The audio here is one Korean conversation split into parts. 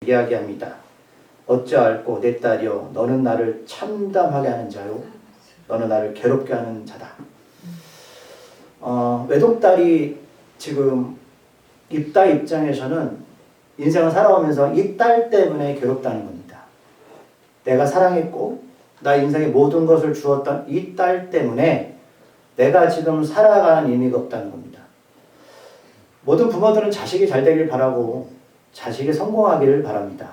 이야기합니다. 어찌할꼬 내 딸이여 너는 나를 참담하게 하는 자요 너는 나를 괴롭게 하는 자다. 외동딸이 지금 입다 입장에서는 인생을 살아오면서 이 딸 때문에 괴롭다는 겁니다. 내가 사랑했고 나 인생의 모든 것을 주었던 이 딸 때문에 내가 지금 살아가는 의미가 없다는 겁니다. 모든 부모들은 자식이 잘 되길 바라고 자식이 성공하기를 바랍니다.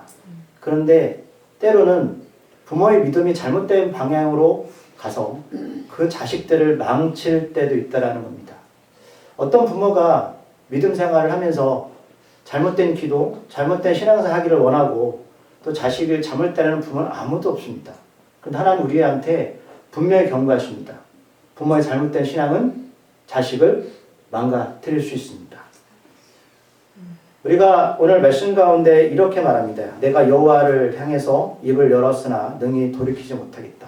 그런데 때로는 부모의 믿음이 잘못된 방향으로 가서 그 자식들을 망칠 때도 있다는 겁니다. 어떤 부모가 믿음 생활을 하면서 잘못된 기도, 잘못된 신앙생활 하기를 원하고 또 자식을 잠을 때리는 부모는 아무도 없습니다. 그런데 하나님 우리한테 분명히 경고하십니다. 부모의 잘못된 신앙은 자식을 망가뜨릴 수 있습니다. 우리가 오늘 말씀 가운데 이렇게 말합니다. 내가 여호와를 향해서 입을 열었으나 능히 돌이키지 못하겠다.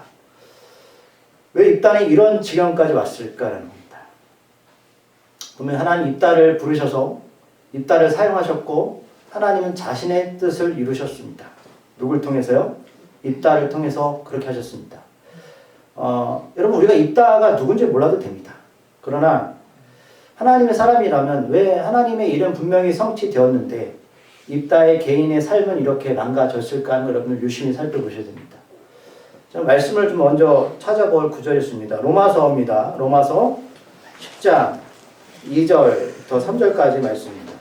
왜 입단이 이런 지경까지 왔을까라는 겁니다. 보면 하나님 입단을 부르셔서 입단을 사용하셨고 하나님은 자신의 뜻을 이루셨습니다. 누굴 통해서요? 입다를 통해서 그렇게 하셨습니다. 여러분 우리가 입다가 누군지 몰라도 됩니다. 그러나 하나님의 사람이라면 왜 하나님의 일은 분명히 성취되었는데 입다의 개인의 삶은 이렇게 망가졌을까 하는 걸 여러분들 유심히 살펴보셔야 됩니다. 자, 말씀을 좀 먼저 찾아볼 구절이 있습니다. 로마서입니다. 로마서 10장 2절부터 3절까지 말씀입니다.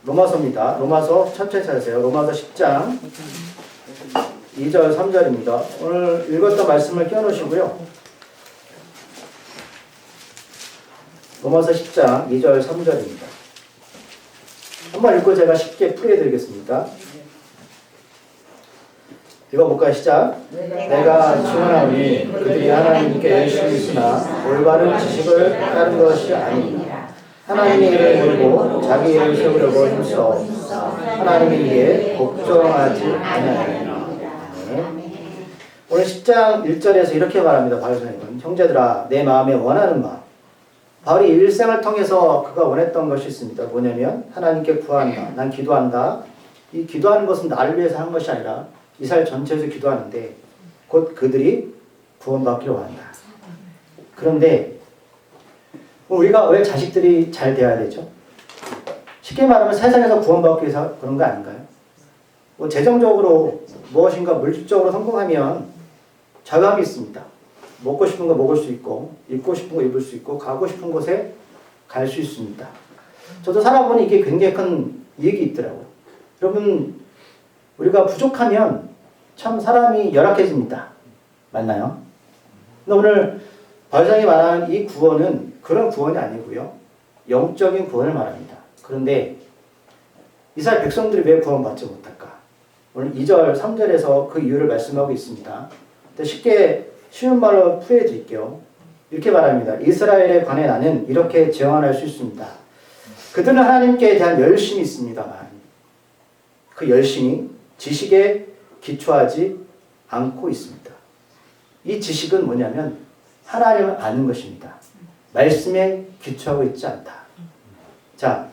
로마서입니다. 로마서 천천히 찾으세요. 로마서 10장 2절 3절입니다. 오늘 읽었던 말씀을 껴놓으시고요. 로마서 10장 2절 3절입니다. 한번 읽고 제가 쉽게 풀이해드리겠습니다. 읽어볼까요? 시작. 내가 증언하오니 그들이 하나님께 열심히 있으나 올바른 지식을 따른 것이 아니니라. 하나님의 일을 모르고 자기 일을 세우려고 힘써 하나님의 일에 복종하지 아니하니라. 오늘 10장 1절에서 이렇게 말합니다. 바울 선생님은 형제들아 내 마음에 원하는 마음. 바울이 일생을 통해서 그가 원했던 것이 있습니다. 뭐냐면 하나님께 구한다. 난 기도한다. 이 기도하는 것은 나를 위해서 하는 것이 아니라 이스라엘 전체에서 기도하는데 곧 그들이 구원받기를 원한다. 그런데 우리가 왜 자식들이 잘 돼야 되죠? 쉽게 말하면 세상에서 구원받기 위해서 그런 거 아닌가요? 뭐 재정적으로 무엇인가 물질적으로 성공하면 자유함이 있습니다. 먹고 싶은 거 먹을 수 있고 입고 싶은 거 입을 수 있고 가고 싶은 곳에 갈 수 있습니다. 저도 살아보니 이게 굉장히 큰 이익이 있더라고요. 여러분 우리가 부족하면 참 사람이 열악해집니다. 맞나요? 근데 오늘 바울상이 말하는 이 구원은 그런 구원이 아니고요. 영적인 구원을 말합니다. 그런데 이스라엘 백성들이 왜 구원받지 못할까? 오늘 2절, 3절에서 그 이유를 말씀하고 있습니다. 쉽게 쉬운 말로 풀이해 드릴게요. 이렇게 말합니다. 이스라엘에 관해 나는 이렇게 제언할 수 있습니다. 그들은 하나님께 대한 열심이 있습니다만 그 열심이 지식에 기초하지 않고 있습니다. 이 지식은 뭐냐면 하나님을 아는 것입니다. 말씀에 기초하고 있지 않다. 자,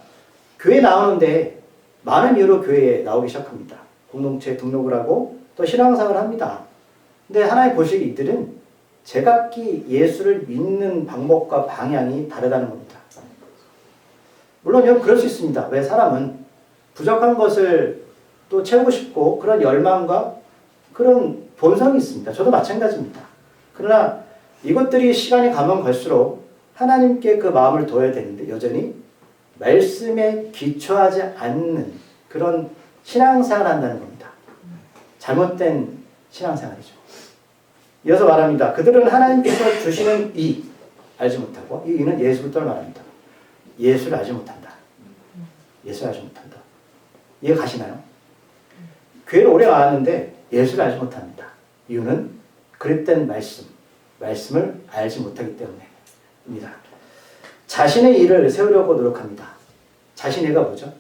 교회 나오는데 많은 이유로 교회에 나오기 시작합니다. 공동체에 등록을 하고 또 신앙생활을 합니다. 근데 하나님 보시기에 이들은 제각기 예수를 믿는 방법과 방향이 다르다는 겁니다. 물론 여러분 그럴 수 있습니다. 왜 사람은 부족한 것을 또 채우고 싶고 그런 열망과 그런 본성이 있습니다. 저도 마찬가지입니다. 그러나 이것들이 시간이 가면 갈수록 하나님께 그 마음을 둬야 되는데 여전히 말씀에 기초하지 않는 그런 신앙생활을 한다는 겁니다. 잘못된 신앙생활이죠. 이어서 말합니다. 그들은 하나님께서 주시는 이 알지 못하고 이 이는 예수부터 말합니다. 예수를 알지 못한다. 예수를 알지 못한다. 이해 가시나요? 교회를 오래 나왔는데 예수를 알지 못합니다. 이유는 그릇된 말씀을 알지 못하기 때문입니다. 자신의 일을 세우려고 노력합니다. 자신의 일가 뭐죠?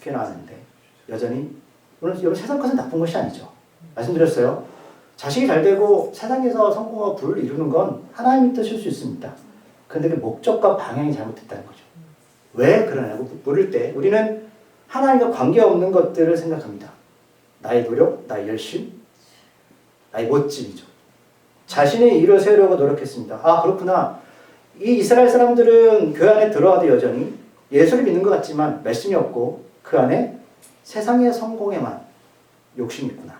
교회 나왔는데 여전히 오늘 여러분 세상 것은 나쁜 것이 아니죠. 말씀드렸어요. 자식이 잘 되고 세상에서 성공하고 부를 이루는 건 하나님의 뜻일 수 있습니다. 그런데 그 목적과 방향이 잘못됐다는 거죠. 왜 그러냐고 물을 때 우리는 하나님과 관계없는 것들을 생각합니다. 나의 노력, 나의 열심, 나의 멋짐이죠. 자신의 일을 세우려고 노력했습니다. 아, 그렇구나. 이 이스라엘 사람들은 교회 안에 들어와도 여전히 예수를 믿는 것 같지만 말씀이 없고 그 안에 세상의 성공에만 욕심이 있구나.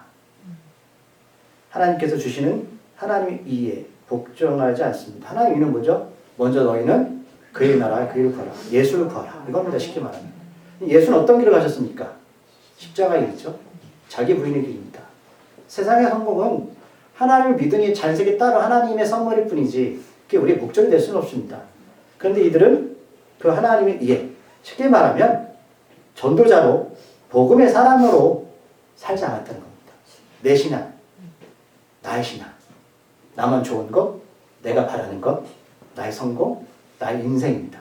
하나님께서 주시는 하나님의 이에 복종하지 않습니다. 하나님의 이는 뭐죠? 먼저 너희는 그의 나라, 그 일을 구하라. 예수를 구하라. 이겁니다. 쉽게 말하면. 예수는 어떤 길을 가셨습니까? 십자가의 길이죠. 자기 부인의 길입니다. 세상의 성공은 하나님을 믿으니 잔색에 따로 하나님의 선물일 뿐이지 그게 우리의 목적이 될 수는 없습니다. 그런데 이들은 그 하나님의 이해, 쉽게 말하면 전도자로 복음의 사람으로 살지 않았다는 겁니다. 내 신앙, 나의 신앙, 나만 좋은 것, 내가 바라는 것, 나의 성공, 나의 인생입니다.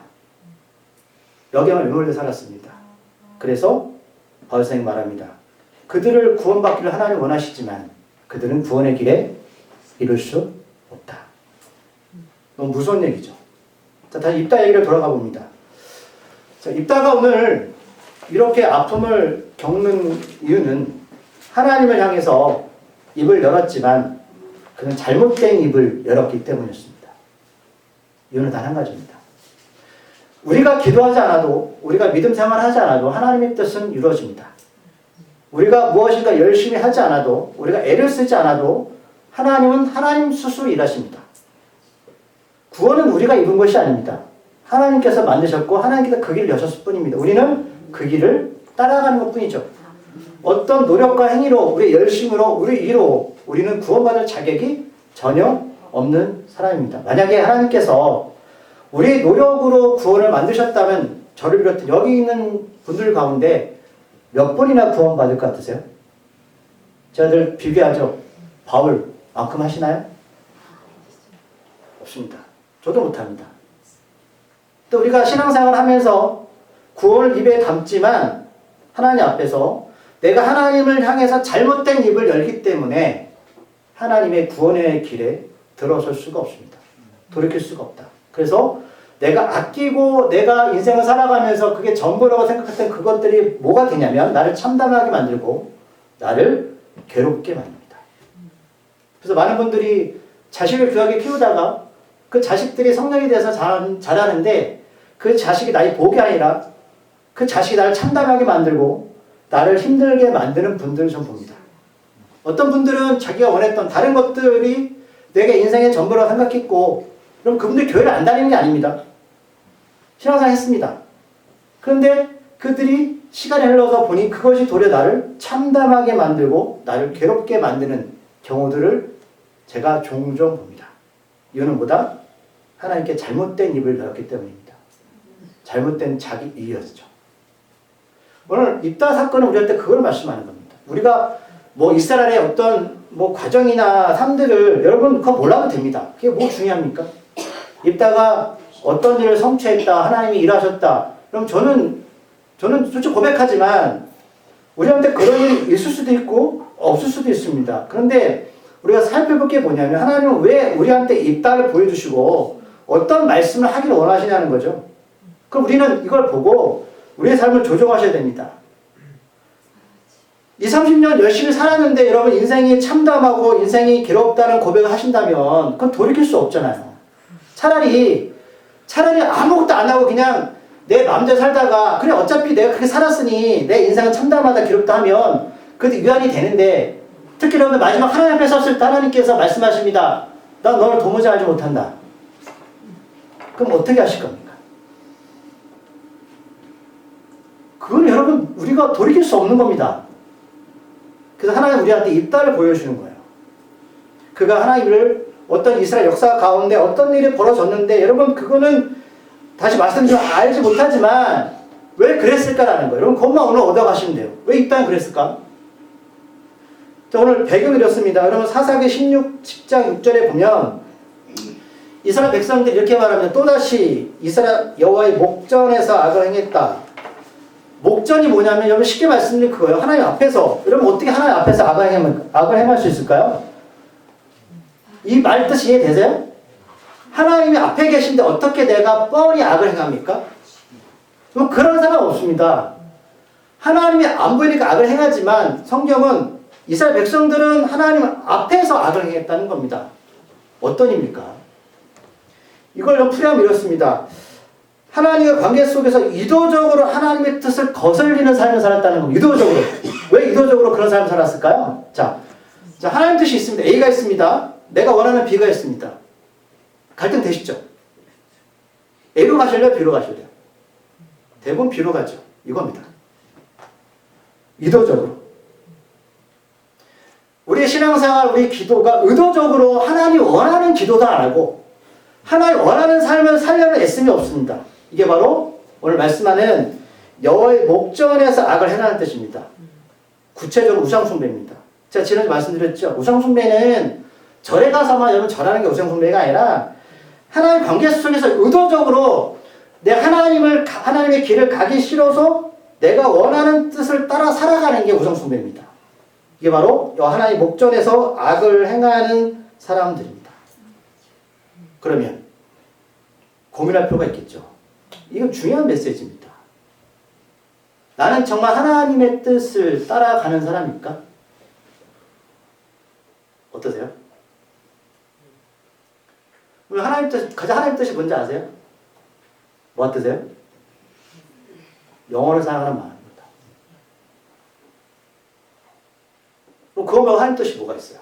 여기에만 매몰려 살았습니다. 그래서 바울사님 말합니다. 그들을 구원받기를 하나님 원하시지만 그들은 구원의 길에 이룰 수 없다. 너무 무서운 얘기죠. 자, 다시 입다 얘기를 돌아가 봅니다. 자, 입다가 오늘 이렇게 아픔을 겪는 이유는 하나님을 향해서 입을 열었지만 그는 잘못된 입을 열었기 때문이었습니다. 이유는 단 한 가지입니다. 우리가 기도하지 않아도, 우리가 믿음 생활하지 않아도 하나님의 뜻은 이루어집니다. 우리가 무엇인가 열심히 하지 않아도, 우리가 애를 쓰지 않아도 하나님은 하나님 스스로 일하십니다. 구원은 우리가 입은 것이 아닙니다. 하나님께서 만드셨고 하나님께서 그 길을 여셨을 뿐입니다. 우리는 그 길을 따라가는 것 뿐이죠. 어떤 노력과 행위로, 우리의 열심으로, 우리의 일로 우리는 구원받을 자격이 전혀 없는 사람입니다. 만약에 하나님께서 우리의 노력으로 구원을 만드셨다면 저를 비롯해 여기 있는 분들 가운데 몇 분이나 구원받을 것 같으세요? 저희들 비교하죠. 바울만큼 하시나요? 없습니다. 저도 못합니다. 또 우리가 신앙생활을 하면서 구원을 입에 담지만 하나님 앞에서 내가 하나님을 향해서 잘못된 입을 열기 때문에 하나님의 구원의 길에 들어설 수가 없습니다. 돌이킬 수가 없다. 그래서 내가 아끼고 내가 인생을 살아가면서 그게 전부라고 생각했던 그것들이 뭐가 되냐면 나를 참담하게 만들고 나를 괴롭게 만듭니다. 그래서 많은 분들이 자식을 귀하게 키우다가 그 자식들이 성령이 돼서 자라는데 그 자식이 나의 복이 아니라 그 자식이 나를 참담하게 만들고 나를 힘들게 만드는 분들을 좀 봅니다. 어떤 분들은 자기가 원했던 다른 것들이 내게 인생의 전부라고 생각했고 그럼 그분들 교회를 안 다니는 게 아닙니다. 신앙생활 했습니다. 그런데 그들이 시간이 흘러서 보니 그것이 도리어 나를 참담하게 만들고 나를 괴롭게 만드는 경우들을 제가 종종 봅니다. 이유는 뭐다? 하나님께 잘못된 입을 열었기 때문입니다. 잘못된 자기 이해였죠. 오늘 입다 사건은 우리한테 그걸 말씀하는 겁니다. 우리가 뭐 이스라엘의 어떤 뭐 과정이나 삶들을 여러분 그거 몰라도 됩니다. 그게 뭐 중요합니까? 입다가 어떤 일을 성취했다, 하나님이 일하셨다. 그럼 저는 솔직히 고백하지만 우리한테 그런 일이 있을 수도 있고 없을 수도 있습니다. 그런데 우리가 살펴볼 게 뭐냐면 하나님은 왜 우리한테 입다를 보여주시고 어떤 말씀을 하기를 원하시냐는 거죠. 그럼 우리는 이걸 보고 우리의 삶을 조정하셔야 됩니다. 20, 30년 열심히 살았는데 여러분 인생이 참담하고 인생이 괴롭다는 고백을 하신다면 그건 돌이킬 수 없잖아요. 차라리 아무것도 안 하고 그냥 내 마음대로 살다가 그래 어차피 내가 그렇게 살았으니 내 인생은 참담하다 괴롭다 하면 그래도 위안이 되는데 특히 여러분 마지막 하나님 앞에 섰을 때 하나님께서 말씀하십니다. 난 너를 도무지 알지 못한다. 그럼 어떻게 하실 겁니까? 그건 여러분 우리가 돌이킬 수 없는 겁니다. 그래서 하나님 우리한테 입다를 보여주는 거예요. 그가 하나님을 어떤 이스라엘 역사 가운데 어떤 일이 벌어졌는데 여러분 그거는 다시 말씀드리면 알지 못하지만 왜 그랬을까라는 거예요. 여러분 그것만 오늘 얻어가시면 돼요. 왜 입다는 그랬을까? 자, 오늘 배경이 이렇습니다. 여러분 사사기 10장 6절에 보면 이스라엘 백성들이 이렇게 말합니다. 또다시 이스라엘 여호와의 목전에서 악을 행했다. 목전이 뭐냐면 여러분 쉽게 말씀드리면 그거예요. 하나님 앞에서 여러분 어떻게 하나님 앞에서 악을 행할 수 있을까요? 이 말 뜻이 이해되세요? 하나님이 앞에 계신데 어떻게 내가 뻔히 악을 행합니까? 그런 사람 없습니다. 하나님이 안 보이니까 악을 행하지만 성경은 이스라엘 백성들은 하나님 앞에서 악을 행했다는 겁니다. 어떤 의미입니까? 이걸 좀 풀이하면 이렇습니다. 하나님의 관계 속에서 의도적으로 하나님의 뜻을 거슬리는 삶을 살았다는 겁니다. 의도적으로. 왜 의도적으로 그런 삶을 살았을까요? 자, 하나님 뜻이 있습니다. A가 있습니다. 내가 원하는 B가 있습니다. 갈등 되시죠? A로 가실래요? B로 가실래요? 대부분 B로 가죠. 이겁니다. 의도적으로. 우리의 신앙생활, 우리 기도가 의도적으로 하나님 원하는 기도도 안 하고 하나님 원하는 삶을 살려는 애씀이 없습니다. 이게 바로 오늘 말씀하는 여호와의 목전에서 악을 행하는 뜻입니다. 구체적으로 우상숭배입니다. 제가 지난주에 말씀드렸죠. 우상숭배는 절에 가서만 여러분 절하는 게 우상숭배가 아니라 하나님 관계 속에서 의도적으로 내 하나님의 길을 가기 싫어서 내가 원하는 뜻을 따라 살아가는 게 우상숭배입니다. 이게 바로 하나님 목전에서 악을 행하는 사람들입니다. 그러면 고민할 필요가 있겠죠. 이건 중요한 메시지입니다. 나는 정말 하나님의 뜻을 따라가는 사람입니까? 어떠세요? 가장 하나님 뜻이 뭔지 아세요? 뭐 뜻이에요? 영혼을 사랑하는 마음입니다. 그럼 그거 말고 하나님 뜻이 뭐가 있어요?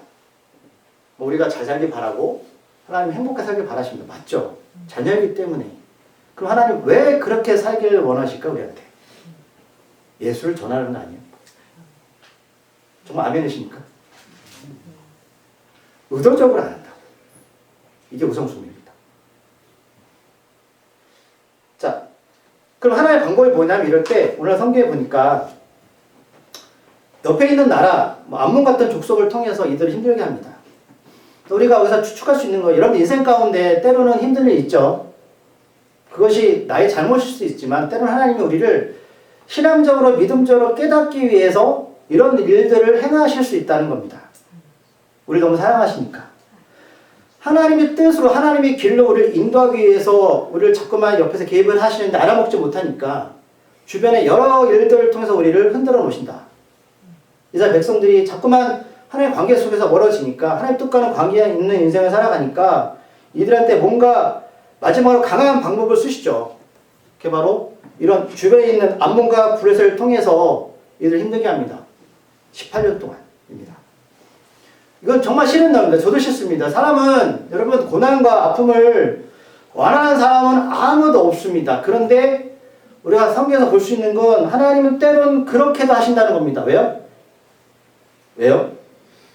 우리가 잘 살길 바라고 하나님 행복하게 살길 바라십니다. 맞죠? 자녀이기 때문에. 그럼 하나님 왜 그렇게 살기를 원하실까 우리한테? 예수를 전하는 거 아니에요? 정말 아멘이십니까? 의도적으로 안 한다고. 이게 우상숭배입니다. 자, 그럼 하나의 방법이 뭐냐면 이럴 때 오늘 성경에 보니까 옆에 있는 나라, 암몬 같은 족속을 통해서 이들을 힘들게 합니다. 우리가 여기서 추측할 수 있는 거, 여러분 인생 가운데 때로는 힘든 일 있죠. 그것이 나의 잘못일 수 있지만 때로는 하나님이 우리를 신앙적으로 믿음적으로 깨닫기 위해서 이런 일들을 행하실 수 있다는 겁니다. 우리 너무 사랑하시니까. 하나님의 뜻으로 하나님의 길로 우리를 인도하기 위해서 우리를 자꾸만 옆에서 개입을 하시는데 알아먹지 못하니까 주변의 여러 일들을 통해서 우리를 흔들어 놓으신다. 이스라엘 백성들이 자꾸만 하나님의 관계 속에서 멀어지니까 하나님 뜻과는 관계가 있는 인생을 살아가니까 이들한테 뭔가 마지막으로 강한 방법을 쓰시죠. 그게 바로 이런 주변에 있는 암몬과 블레셋을 통해서 이들을 힘들게 합니다. 18년 동안입니다. 이건 정말 싫은 날입니다. 저도 싫습니다. 사람은 여러분 고난과 아픔을 원하는 사람은 아무도 없습니다. 그런데 우리가 성경에서 볼 수 있는 건 하나님은 때론 그렇게도 하신다는 겁니다. 왜요? 왜요?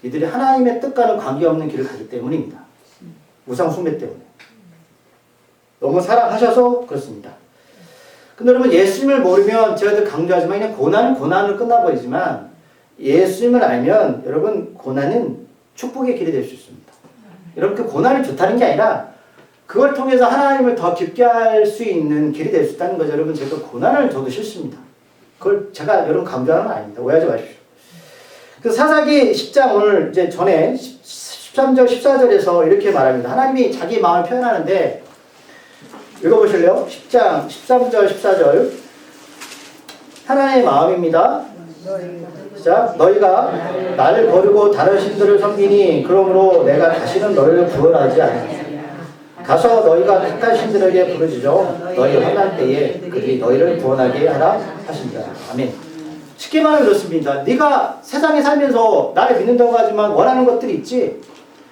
이들이 하나님의 뜻과는 관계없는 길을 가기 때문입니다. 우상 숭배 때문에. 너무 사랑하셔서 그렇습니다. 근데 여러분 예수님을 모르면 제가 늘 강조하지만 그냥 고난은 고난으로 끝나버리지만 예수님을 알면 여러분 고난은 축복의 길이 될 수 있습니다. 여러분 그 고난이 좋다는 게 아니라 그걸 통해서 하나님을 더 깊게 할 수 있는 길이 될 수 있다는 거죠. 여러분 제가 고난을 저도 싫습니다. 그걸 제가 여러분 강조하는 건 아닙니다. 오해하지 마십시오. 그 사사기 10장 오늘 이제 전에 13절 14절에서 이렇게 말합니다. 하나님이 자기 마음을 표현하는데 읽어보실래요? 10장 13절 14절 하나님의 마음입니다. 자, 너희가 나를 버리고 다른 신들을 섬기니 그러므로 내가 다시는 너희를 구원하지 않으리라. 가서 너희가 택한 신들에게 부르짖어 너희 환난 때에 그들이 너희를 구원하게 하라 하신다. 아멘. 쉽게 말하면 그렇습니다. 네가 세상에 살면서 나를 믿는다고 하지만 원하는 것들이 있지.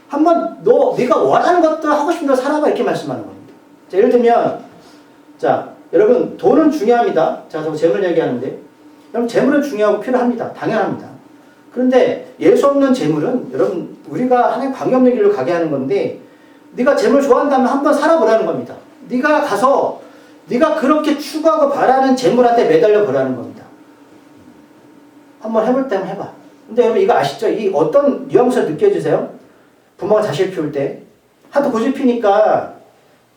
한번 네가 원하는 것들 하고 싶은 대로 살아봐 이렇게 말씀하는 겁니다. 자, 예를 들면 자 여러분 돈은 중요합니다. 자, 재물 얘기하는데 여러분 재물은 중요하고 필요합니다. 당연합니다. 그런데 예수 없는 재물은 여러분 우리가 하나님 관계없는 길로 가게 하는 건데 네가 재물 좋아한다면 한번 살아보라는 겁니다. 네가 가서 네가 그렇게 추구하고 바라는 재물한테 매달려 보라는 겁니다. 한번 해볼 때면 해봐. 근데 여러분 이거 아시죠? 이 어떤 뉘앙스를 느껴지세요? 부모가 자식 키울 때 하도 고집피니까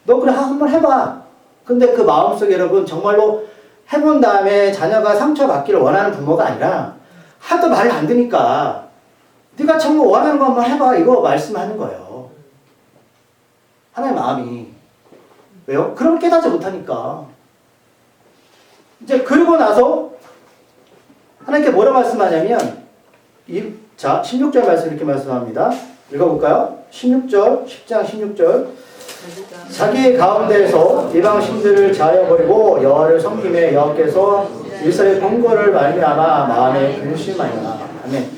너 그래 한번 해봐. 근데 그 마음속에 여러분 정말로 해본 다음에 자녀가 상처받기를 원하는 부모가 아니라 하도 말을 안 듣니까 네가 정말 원하는 거 한번 해봐 이거 말씀하는 거예요. 하나의 마음이. 왜요? 그러면 깨닫지 못하니까. 이제 그러고 나서 하나님께 뭐라 말씀하냐면 자 16절 말씀 이렇게 말씀합니다. 읽어볼까요? 16절 10장 16절 자기 가운데에서 이방 신들을 제하여버리고 여호와를 섬김에 여호와께서 이스라엘 본거를 말미암아 마음에 근심하였나. 아멘.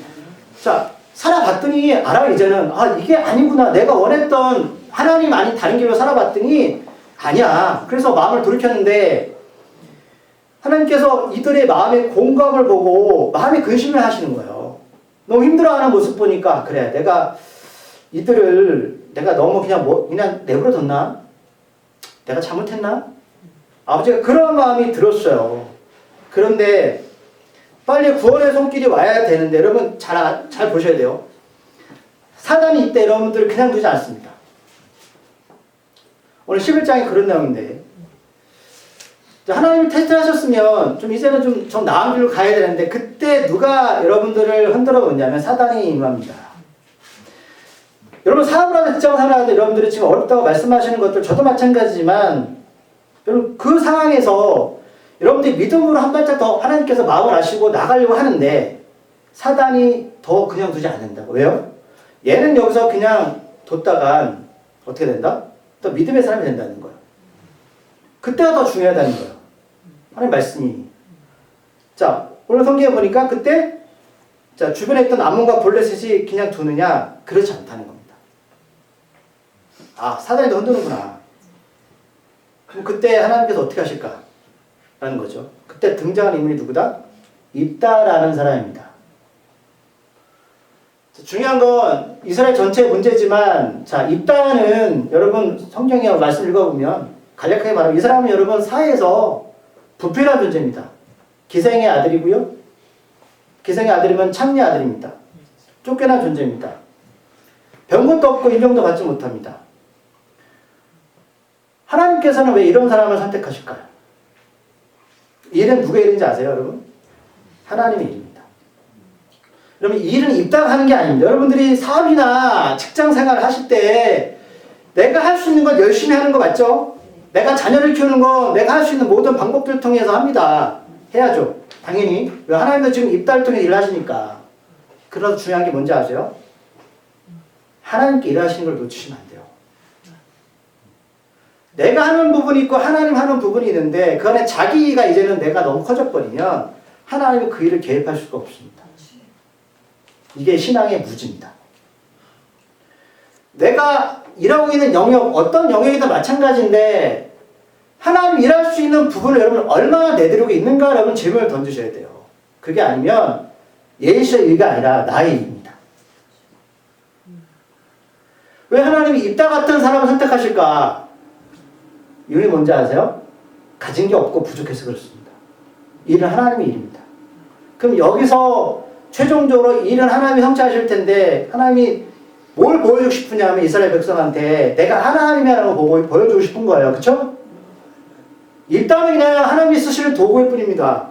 자 살아봤더니 알아. 이제는 이게 아니구나. 내가 원했던 하나님 아닌 다른 길로 살아봤더니 아니야. 그래서 마음을 돌이켰는데 하나님께서 이들의 마음의 공감을 보고 마음의 근심을 하시는 거예요. 너무 힘들어하는 모습 보니까 그래 내가 이들을 내가 너무 그냥 내버려뒀나? 내가 잘못했나? 아버지가 그런 마음이 들었어요. 그런데 빨리 구원의 손길이 와야 되는데 여러분 잘 보셔야 돼요. 사단이 이때 여러분들을 그냥 두지 않습니다. 오늘 11장이 그런 내용인데 하나님이 테스트를 하셨으면 이제는 좀 나은 길로 가야 되는데 그때 누가 여러분들을 흔들어 놓냐면 사단이 임합니다. 여러분 사업을 하는 직장 생활하는데 여러분들이 지금 어렵다고 말씀하시는 것들 저도 마찬가지지만 여러분 그 상황에서 여러분들이 믿음으로 한 발짝 더 하나님께서 마음을 아시고 나가려고 하는데 사단이 더 그냥 두지 않는다고. 왜요? 얘는 여기서 그냥 뒀다간 어떻게 된다? 또 믿음의 사람이 된다는 거예요. 그때가 더 중요하다는 거예요. 하나님 말씀이. 자, 오늘 성경에 보니까 그때 주변에 있던 암몬과 블레셋이 그냥 두느냐? 그렇지 않다는 겁니다. 사단이 더 흔드는구나. 그럼 그때 하나님께서 어떻게 하실까? 라는 거죠. 그때 등장한 인물이 누구다? 입다라는 사람입니다. 중요한 건 이스라엘 전체의 문제지만 입다는 여러분 성경에 말씀 읽어보면 간략하게 말하면 이 사람은 여러분 사회에서 부패한 존재입니다. 기생의 아들이고요. 기생의 아들이면 창녀 아들입니다. 쫓겨난 존재입니다. 병것도 없고 임명도 받지 못합니다. 하나님께서는 왜 이런 사람을 선택하실까요? 이 일은 누구의 일인지 아세요, 여러분? 하나님의 일입니다. 여러분, 이 일은 입당하는 게 아닙니다. 여러분들이 사업이나 직장 생활을 하실 때 내가 할 수 있는 건 열심히 하는 거 맞죠? 내가 자녀를 키우는 건 내가 할 수 있는 모든 방법들을 통해서 합니다. 해야죠. 당연히. 왜 하나님도 지금 입다를 통해 일을 하시니까. 그래서 중요한 게 뭔지 아세요? 하나님께 일하시는 걸 놓치시면 안 돼요. 내가 하는 부분이 있고 하나님 하는 부분이 있는데 그 안에 자기가 이제는 내가 너무 커져버리면 하나님은 그 일을 개입할 수가 없습니다. 이게 신앙의 무지입니다. 내가 일하고 있는 영역, 어떤 영역이든 마찬가지인데 하나님 일할 수 있는 부분을 여러분 얼마나 내드리고 있는가 여러분 질문을 던지셔야 돼요. 그게 아니면 예수의 일가 아니라 나의 일입니다. 왜 하나님이 입다 같은 사람을 선택하실까? 이유는 뭔지 아세요? 가진 게 없고 부족해서 그렇습니다. 일은 하나님의 일입니다. 그럼 여기서 최종적으로 일은 하나님이 성취하실 텐데 하나님이 뭘 보여주고 싶으냐면 이스라엘 백성한테 내가 하나님이라는 걸 보여주고 싶은 거예요. 그쵸? 입다는 그냥 하나님이 쓰시는 도구일 뿐입니다.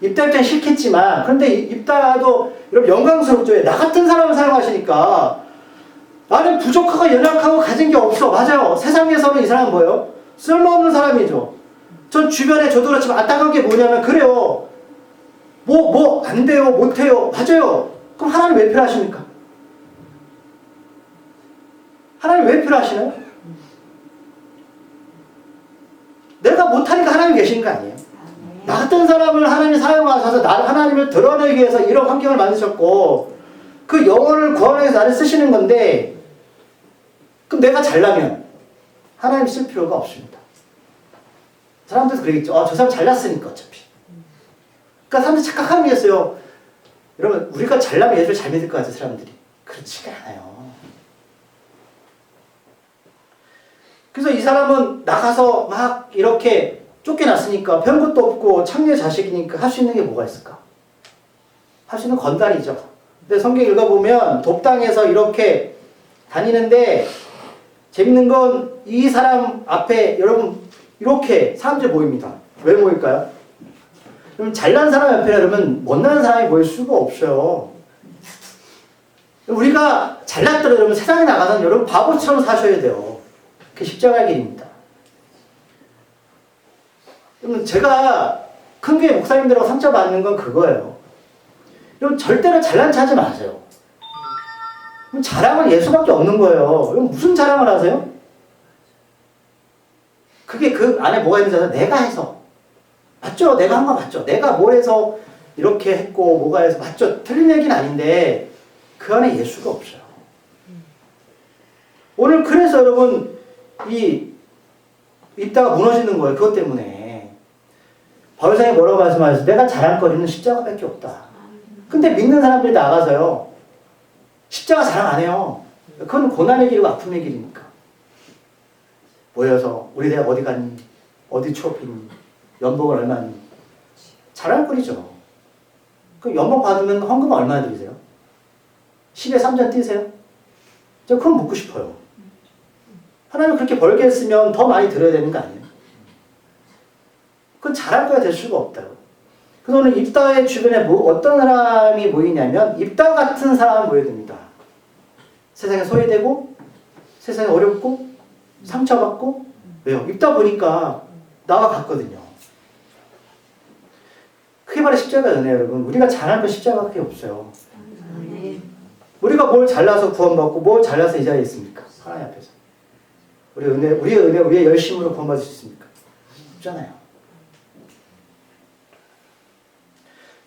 입다일 땐 싫겠지만 그런데 입다도 여러분 영광스럽죠. 나 같은 사람을 사용하시니까 나는 부족하고 연약하고 가진 게 없어. 맞아요. 세상에서는 이 사람은 뭐예요? 쓸모없는 사람이죠. 전 주변에 저도 그렇지만 안타까운 게 뭐냐면 그래요. 안 돼요. 못해요. 맞아요. 그럼 하나님 왜 필요하십니까? 하나님 왜 필요하시나요? 내가 못하니까 하나님 계신 거 아니에요? 나 같은 사람을 하나님이 사용하셔서 하나님을 드러내기 위해서 이런 환경을 만드셨고 그 영혼을 구원하기 위해서 나를 쓰시는 건데 그럼 내가 잘나면 하나님 쓸 필요가 없습니다. 사람들도 그러겠죠. 저 사람 잘났으니까 어차피. 그러니까 사람들이 착각하는 게 있어요. 여러분 우리가 잘나면 예수를 잘 믿을 것 같아요. 사람들이. 그렇지가 않아요. 그래서 이 사람은 나가서 막 이렇게 쫓겨났으니까 별 것도 없고 창녀 자식이니까 할 수 있는 게 뭐가 있을까? 할 수 있는 건달이죠. 근데 성경 읽어보면 돕당에서 이렇게 다니는데 재밌는 건 이 사람 앞에 여러분 이렇게 사람들이 모입니다. 왜 모일까요? 그럼 잘난 사람 옆에 여러분 못난 사람이 모일 수가 없어요. 우리가 잘났더라도 여러분 세상에 나가서는 여러분 바보처럼 사셔야 돼요. 그게 십자가의 길입니다. 그러면 제가 큰 교회 목사님들하고 상처받는 건 그거예요. 여러분 절대로 잘난 체 하지 마세요. 자랑은 예수밖에 없는 거예요. 여러분 무슨 자랑을 하세요? 그게 그 안에 뭐가 있는지 알아요? 내가 해서. 맞죠? 내가 한 거 맞죠? 내가 뭘 해서 이렇게 했고 뭐가 해서 맞죠? 틀린 얘기는 아닌데 그 안에 예수가 없어요. 오늘 그래서 여러분 이 입다가 무너지는 거예요. 그것 때문에. 바울상이 뭐라고 말씀하셨어요? 내가 자랑거리는 십자가밖에 없다. 근데 믿는 사람들이 나가서요. 십자가 자랑 안 해요. 그건 고난의 길이고 아픔의 길이니까. 모여서 우리 대학 어디 갔니? 어디 취업했니? 연봉을 얼마니? 자랑거리죠. 그 연봉 받으면 헌금 얼마나 드리세요? 10에 3전 뛰세요? 저 그건 묻고 싶어요. 하나님 그렇게 벌게 했으면 더 많이 드려야 되는 거 아니에요? 그건 자랑거리가 될 수가 없다고. 그래서 오늘 입다의 주변에 어떤 사람이 모이냐면 입다 같은 사람이 모여듭니다. 세상에 소외되고 세상에 어렵고 상처받고 왜요? 입다 보니까 나와 같거든요. 그게 바로 십자가 은혜예요, 여러분. 우리가 잘할 건 십자가밖에 없어요. 우리가 뭘 잘나서 구원받고 뭘 잘나서 이 자리에 있습니까? 하나님 앞에서. 우리의 은혜, 우리의 열심으로 구원받을 수 있습니까? 없잖아요.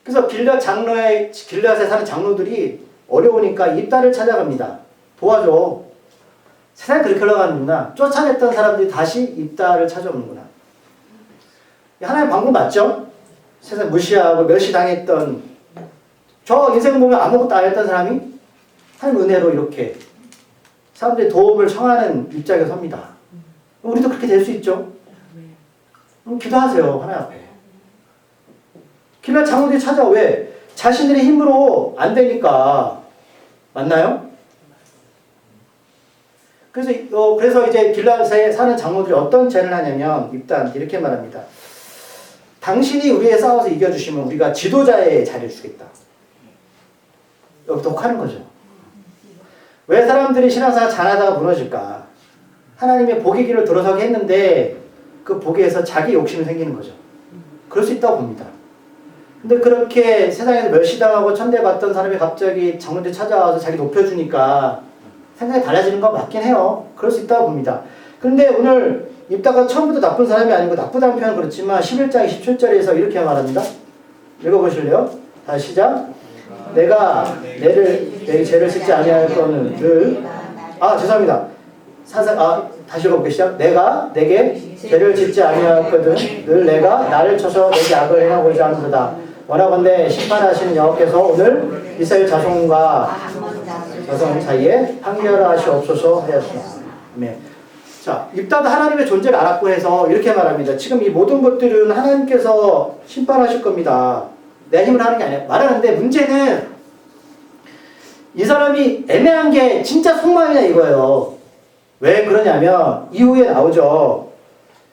그래서 길앗에 사는 장로들이 어려우니까 입다를 찾아갑니다. 도와줘. 세상이 그렇게 흘러가는구나. 쫓아냈던 사람들이 다시 입다를 찾아오는구나. 하나님 방법 맞죠? 세상 무시하고 멸시당했던 저 인생 보면 아무것도 안 했던 사람이 하나님 은혜로 이렇게 사람들의 도움을 청하는 입장에 섭니다. 우리도 그렇게 될 수 있죠? 그럼 기도하세요. 하나님 앞에. 길앗 장로들이 찾아와. 왜? 자신들의 힘으로 안 되니까. 맞나요? 그래서 이제 길앗에 사는 장로들이 어떤 제안을 하냐면 입단 이렇게 말합니다. 당신이 우리에 싸워서 이겨주시면 우리가 지도자의 자리를 주겠다. 여기 독하는 거죠. 왜 사람들이 신앙사가 잘하다가 무너질까? 하나님의 복의 길을 들어서게 했는데 그 복에서 자기 욕심이 생기는 거죠. 그럴 수 있다고 봅니다. 근데 그렇게 세상에서 멸시당하고 천대받던 사람이 갑자기 장로들 찾아와서 자기 높여주니까 생각이 달라지는 건 맞긴 해요. 그럴 수 있다고 봅니다. 그런데 오늘 입다가 처음부터 나쁜 사람이 아니고 나쁘다는 표현은 그렇지만 11장 27절에서 이렇게 말합니다. 읽어보실래요? 다시 시작. 내가 내 죄를 짓지 아니할 거는 늘 죄송합니다. 다시 읽어볼게요. 시작. 내가 내게 죄를 짓지 아니하였거든 늘 내가 나를 쳐서 내게 악을 행하고자 하는도다. 원하건대 심판하시는 여호와께서 오늘 이스라엘 자손과 자손 사이에 판결하시옵소서 하였습니다. 네. 자, 입다도 하나님의 존재를 알았고 해서 이렇게 말합니다. 지금 이 모든 것들은 하나님께서 심판하실 겁니다. 내 힘으로 하는 게 아니에요. 말하는데 문제는 이 사람이 애매한 게 진짜 속마음이냐 이거예요. 왜 그러냐면 이후에 나오죠.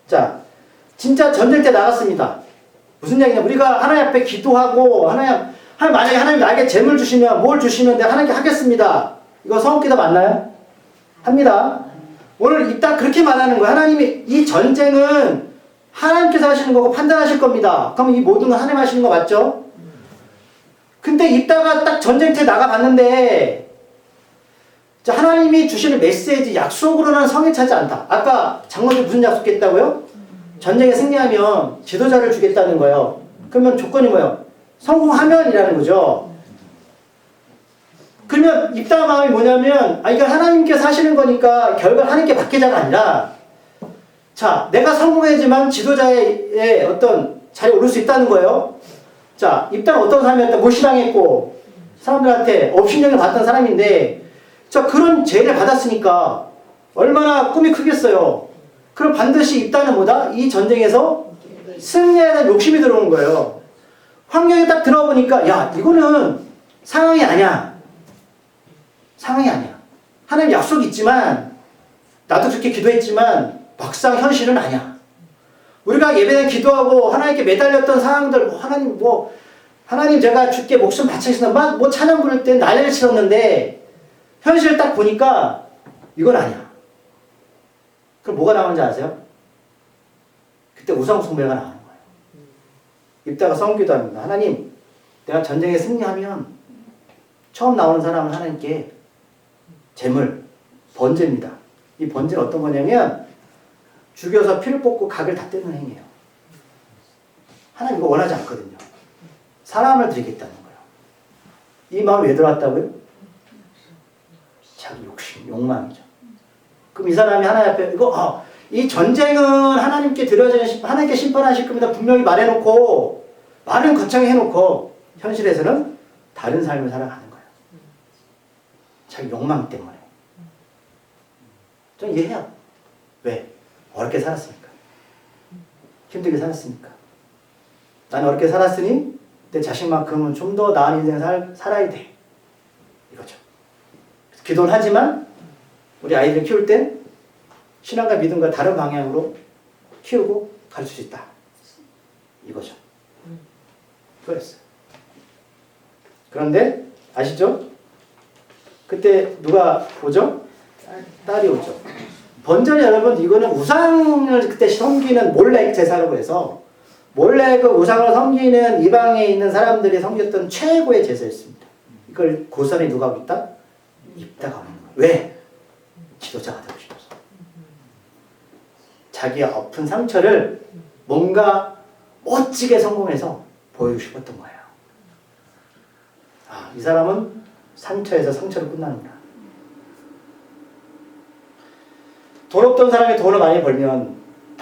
자, 진짜 전쟁 때 나갔습니다. 무슨 얘기냐? 우리가 하나님 앞에 기도하고 만약에 하나님 나에게 재물 주시면 뭘 주시면 내가 하나님께 하겠습니다. 이거 성기도 맞나요? 합니다. 오늘 이따 그렇게 말하는 거예요. 하나님이 이 전쟁은 하나님께서 하시는 거고 판단하실 겁니다. 그럼 이 모든 건 하나님 하시는 거 맞죠? 근데 이따가 딱 전쟁터에 나가봤는데 하나님이 주시는 메시지 약속으로는 성에 차지 않다. 아까 장로들 무슨 약속했다고요? 전쟁에 승리하면 지도자를 주겠다는 거예요. 그러면 조건이 뭐예요? 성공하면이라는 거죠. 그러면 입다 마음이 뭐냐면 이건 하나님께서 하시는 거니까 결과를 하나님께 맡기자가 아니라 자, 내가 성공해야지만 지도자의 어떤 자리에 오를 수 있다는 거예요. 자, 입다는 어떤 사람이었다? 무시당했고 사람들한테 업신여김을 받던 사람인데 자, 그런 죄를 받았으니까 얼마나 꿈이 크겠어요. 그럼 반드시 입다는 뭐다? 이 전쟁에서 승리해야 되는 욕심이 들어오는 거예요. 환경에 딱 들어보니까 야, 이거는 상황이 아니야. 상황이 아니야. 하나님 약속이 있지만 나도 그렇게 기도했지만 막상 현실은 아니야. 우리가 예배에 기도하고 하나님께 매달렸던 상황들 하나님 제가 주께 목숨 바치겠습니다. 막 찬양 부를 때 난리를 치렀는데 현실을 딱 보니까 이건 아니야. 그럼 뭐가 나오는지 아세요? 그때 우상숭배가 나오는 거예요. 입다가 성기도합니다. 하나님, 내가 전쟁에 승리하면 처음 나오는 사람은 하나님께 제물, 번제입니다. 이 번제는 어떤 거냐면 죽여서 피를 뽑고 각을 다 떼는 행위예요. 하나님 이거 원하지 않거든요. 사람을 드리겠다는 거예요. 이 마음이 왜 들어왔다고요? 자기 욕심, 욕망이죠. 그럼 이 사람이 하나님 앞에 이 전쟁은 하나님께 드려지는 하나님께 심판하실 겁니다. 분명히 말해놓고 말은 거창히 해놓고 현실에서는 다른 삶을 살아가는 거예요. 자기 욕망 때문에. 좀 이해해요. 왜? 어렵게 살았으니까. 힘들게 살았으니까. 나는 어렵게 살았으니 내 자식만큼은 좀 더 나은 인생을 살아야 돼. 이거죠. 기도는 하지만 우리 아이들 키울 땐 신앙과 믿음과 다른 방향으로 키우고 가르칠 수 있다. 이거죠. 그랬어요. 그런데 아시죠? 그때 누가 오죠? 딸이 오죠. 번제는 여러분 이거는 우상을 그때 섬기는 몰렉 제사라고 해서 몰래 그 우상을 섬기는 이방에 있는 사람들이 섬겼던 최고의 제사였습니다. 이걸 고선에 누가 하고 있다? 입다가 하는 거예요. 왜? 지도자가 되고 싶어서. 자기의 아픈 상처를 뭔가 멋지게 성공해서 보여주고 싶었던 거예요. 이 사람은 상처에서 상처로 끝나는구나. 돈 없던 사람이 돈을 많이 벌면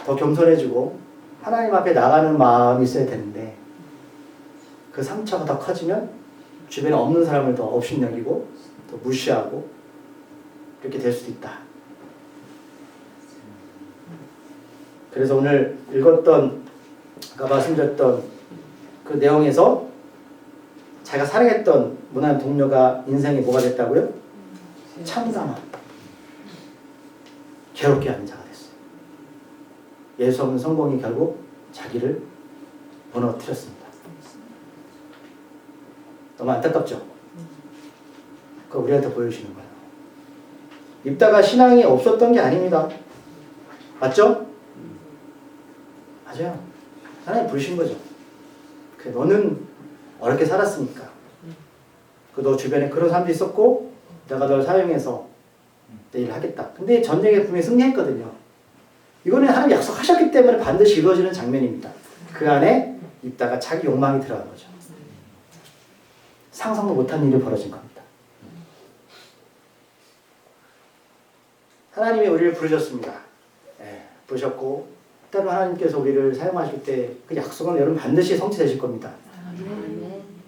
더 겸손해지고 하나님 앞에 나가는 마음이 있어야 되는데 그 상처가 더 커지면 주변에 없는 사람을 더 업신여기고 더 무시하고 이렇게 될 수도 있다. 그래서 오늘 읽었던 아까 말씀드렸던 그 내용에서 자기가 사랑했던 무난 동료가 인생이 뭐가 됐다고요? 참담함. 괴롭게 하는 자가 됐어요. 예수 없는 성공이 결국 자기를 무너뜨렸습니다. 너무 안타깝죠? 그거 우리한테 보여주시는 거예요. 입다가 신앙이 없었던 게 아닙니다. 맞죠? 맞아요. 하나님 부르신 거죠. 그래, 너는 어렵게 살았으니까. 너 주변에 그런 사람도 있었고 내가 널 사용해서 내 일을 하겠다. 근데 전쟁에 분명히 승리했거든요. 이거는 하나님 약속하셨기 때문에 반드시 이루어지는 장면입니다. 그 안에 입다가 자기 욕망이 들어간 거죠. 상상도 못한 일이 벌어진 겁니다. 하나님이 우리를 부르셨습니다. 부르셨고 때로 하나님께서 우리를 사용하실 때 그 약속은 여러분 반드시 성취되실 겁니다.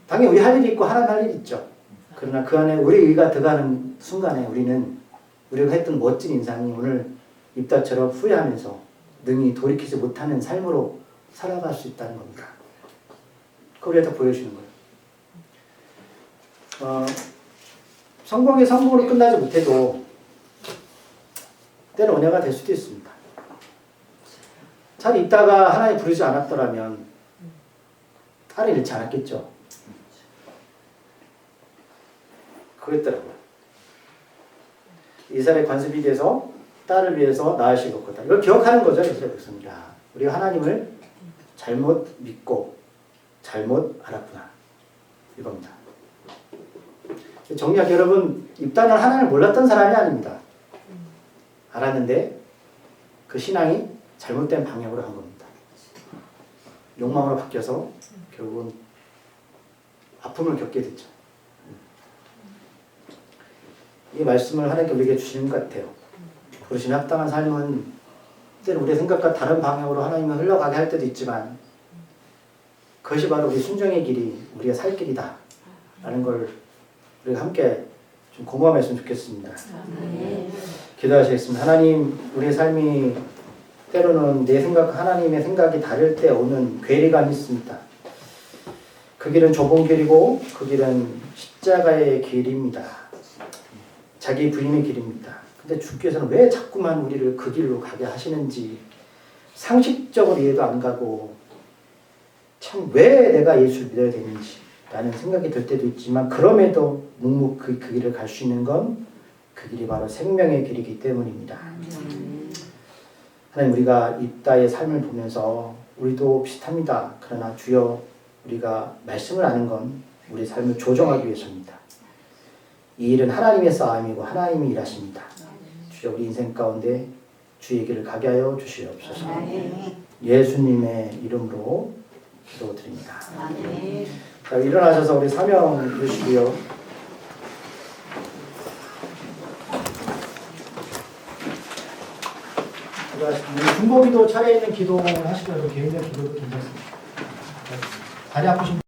당연히 우리 할 일이 있고 하나님 할 일이 있죠. 그러나 그 안에 우리 의가 들어가는 순간에 우리가 했던 멋진 인상이 오늘 입다처럼 후회하면서 능히 돌이키지 못하는 삶으로 살아갈 수 있다는 겁니다. 그걸 우리한테 보여주는 거예요. 성공이 성공으로 끝나지 못해도 때는 은혜가 될 수도 있습니다. 잘 있다가 하나님 부르지 않았더라면 딸을 잃지 않았겠죠. 그랬더라고요. 이스라엘 관습이 돼서 딸을 위해서 낳으신 것보다 이걸 기억하는 거죠. 이스라엘 백성이. 우리가 하나님을 잘못 믿고 잘못 알았구나. 이겁니다. 정리하기 여러분, 입다는 하나님을 몰랐던 사람이 아닙니다. 알았는데 그 신앙이 잘못된 방향으로 한 겁니다. 욕망으로 바뀌어서 결국은 아픔을 겪게 됐죠. 이 말씀을 하나님께 우리에게 주시는 것 같아요. 부르심에 합당한 삶은 때는 우리의 생각과 다른 방향으로 하나님을 흘러가게 할 때도 있지만 그것이 바로 우리 순종의 길이 우리의 살 길이다 라는 걸 우리가 함께 좀 공감했으면 좋겠습니다. 기도하시겠습니다. 하나님, 우리의 삶이 때로는 내 생각과 하나님의 생각이 다를 때 오는 괴리감이 있습니다. 그 길은 좁은 길이고 그 길은 십자가의 길입니다. 자기 부인의 길입니다. 근데 주께서는 왜 자꾸만 우리를 그 길로 가게 하시는지 상식적으로 이해도 안 가고 참 왜 내가 예수를 믿어야 되는지 라는 생각이 들 때도 있지만 그럼에도 묵묵히 그 길을 갈 수 있는 건 그 길이 바로 생명의 길이기 때문입니다. 하나님, 우리가 이따의 삶을 보면서 우리도 비슷합니다. 그러나 주여, 우리가 말씀을 아는 건 우리 삶을 조정하기 위해서입니다. 이 일은 하나님의 싸움이고 하나님이 일하십니다. 주여, 우리 인생 가운데 주의 길을 가게 하여 주시옵소서. 예수님의 이름으로 기도드립니다. 자, 일어나셔서 우리 사명 주시고요. 중보기도 차례 있는 기도 하시더라도 개인적 기도도 괜찮습니다. 다리 아프신